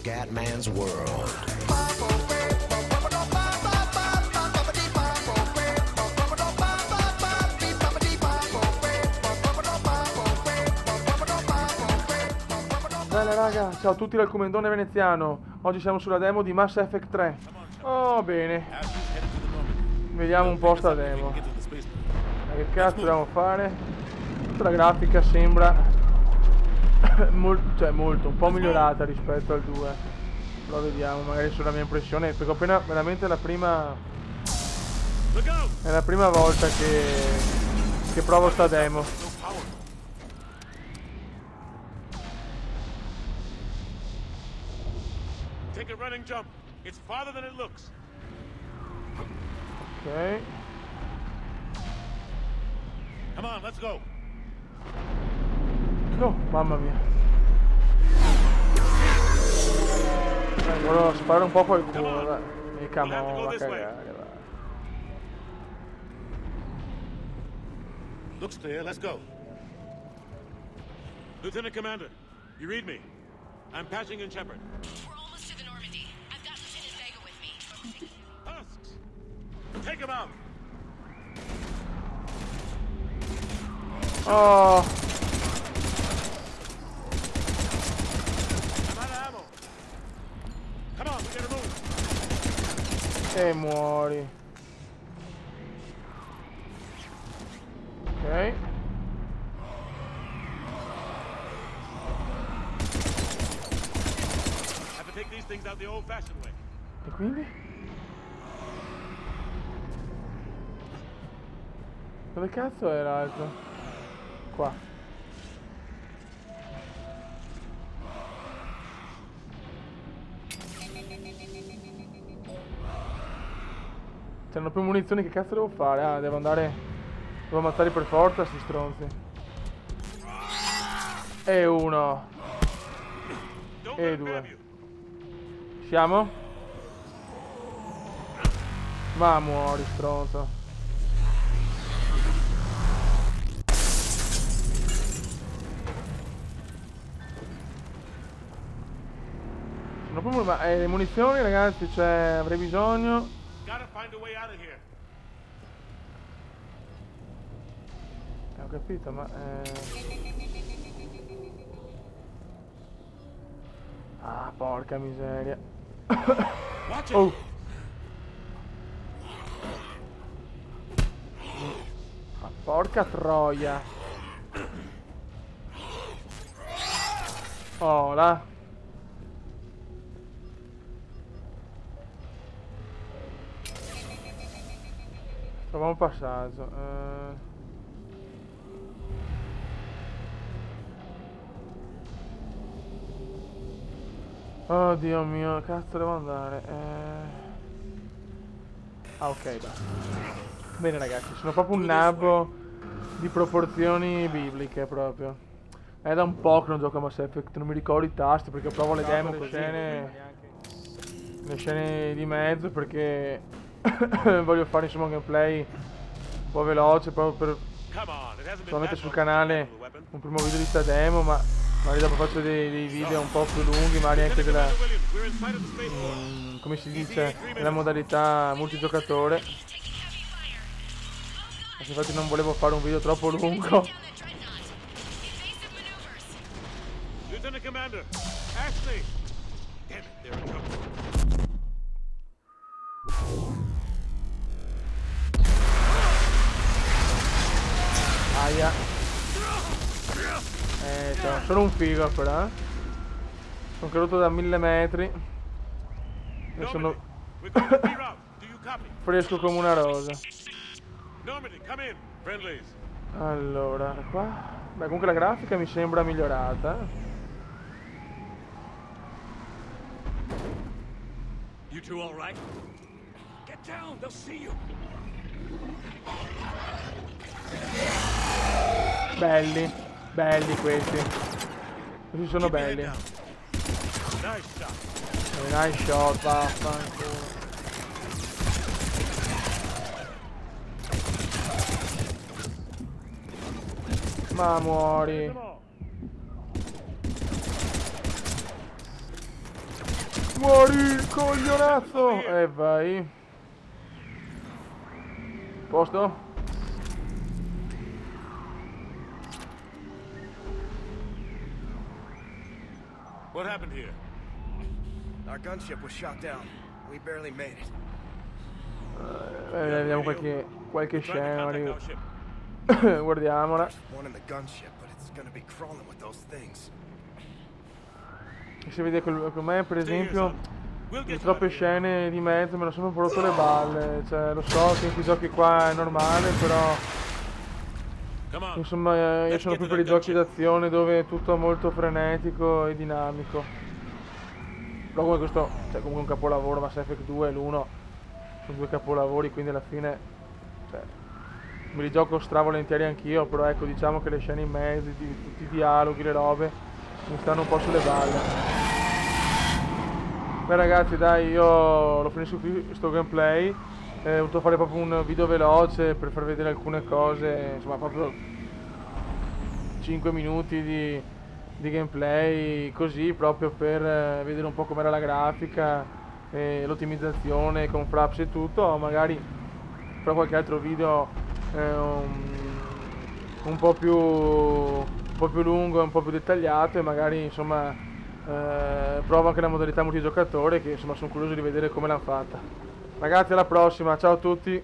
Scatman's World. Bene raga, ciao a tutti dal Comendone Veneziano. Oggi siamo sulla demo di Mass Effect 3. Oh bene. Vediamo un po' sta demo. Che cazzo dobbiamo fare? Tutta la grafica sembra molto, un po' migliorata rispetto al 2. Però vediamo, magari sulla mia impressione, perché ho appena veramente è la prima volta che provo sta demo. Take a running jump. It's farther than it looks. Ok. Come on, let's go. Oh, mamma mia. Volevo sparare un po' qualcuno, dai. Mica mo, va a cagare, dai. Looks clear, let's go. Lieutenant Commander, you read me? I'm patching in Shepard. We're almost to the Normandy. I've got Lieutenant Vega with me. Husks! Take him out! Oh, I'm out of ammo. Come on, we gotta move. e muori. Ok. Have to take these things out the old-fashioned way. E quindi? Dove cazzo è l'altro? Qua. C'hanno più munizioni, che cazzo devo fare? Ah, devo andare... Devo ammazzare per forza sti stronzi. E uno. Don't E let him due. grab you. Siamo? Ma muori, stronzo. Sono proprio... Ma le munizioni, ragazzi, cioè, avrei bisogno... Gotta find a way out of here. Ho capito, ma... Ah, porca miseria. Watch it. Oh! Ma porca troia. Oh, là. Troviamo un passaggio. Oh Dio mio, cazzo devo andare? Ah, ok, basta. Bene ragazzi, sono proprio un nabbo di proporzioni bibliche proprio. È da un po' che non gioco a Mass Effect, non mi ricordo i tasti perché provo le demo, le scene di mezzo perché voglio fare insomma un gameplay un po' veloce proprio per Come on, it hasn't been solamente that sul long since you canale handled the weapon. un primo video di sta demo, ma magari dopo faccio dei video un po' più lunghi, magari anche della, Lieutenant Commander Williams, we're in sight of the spaceport. come si dice, nella modalità multigiocatore. Infatti non volevo fare un video troppo lungo. Lieutenant Commander, Ashley. Damn it, they're in trouble. Aia. Sono un figo però, Sono caduto da 1000 metri. E sono We're going to reroute. Do you copy? fresco come una rosa. Normandy, come in. Friendlies. Allora, qua... Beh, comunque la grafica mi sembra migliorata. You two all right? Get down, they'll see you. Belli questi. Questi sono Keep your head belli. down. Nice shot. Nice shot, vaffanculo. Ma muori. Muori, coglionazzo! E vai. Posto? What happened here? Our gunship was shot down. We barely made it. Vediamo qualche Trying to scena. contact magari. our ship. Guardiamola. There's one in the gunship, but it's gonna be crawling with those things. Si vede con me, per Stay here, esempio, son. We'll le get you troppe out of here. scene di mezzo me lo sono un po' rotto le balle. Cioè, lo so che in questi giochi qua è normale, però Come on. insomma io Let's sono get più to per i that giochi d'azione dove è tutto molto frenetico e dinamico. Però come questo, cioè comunque un capolavoro, Mass Effect 2 e l'1 sono due capolavori, quindi alla fine, cioè, me li gioco stravolentieri anch'io, però ecco, diciamo che le scene in mezzo, tutti i dialoghi, le robe, mi stanno un po' sulle balle. Beh ragazzi, dai, io lo finisco qui sto gameplay. Ho voluto fare proprio un video veloce per far vedere alcune cose, insomma proprio 5 minuti di gameplay così, proprio per vedere un po' com'era la grafica, l'ottimizzazione con Fraps e tutto. Magari farò qualche altro video un po' più lungo, un po' più dettagliato, e magari insomma provo anche la modalità multigiocatore, che insomma sono curioso di vedere come l'hanno fatta. Ragazzi, alla prossima, ciao a tutti.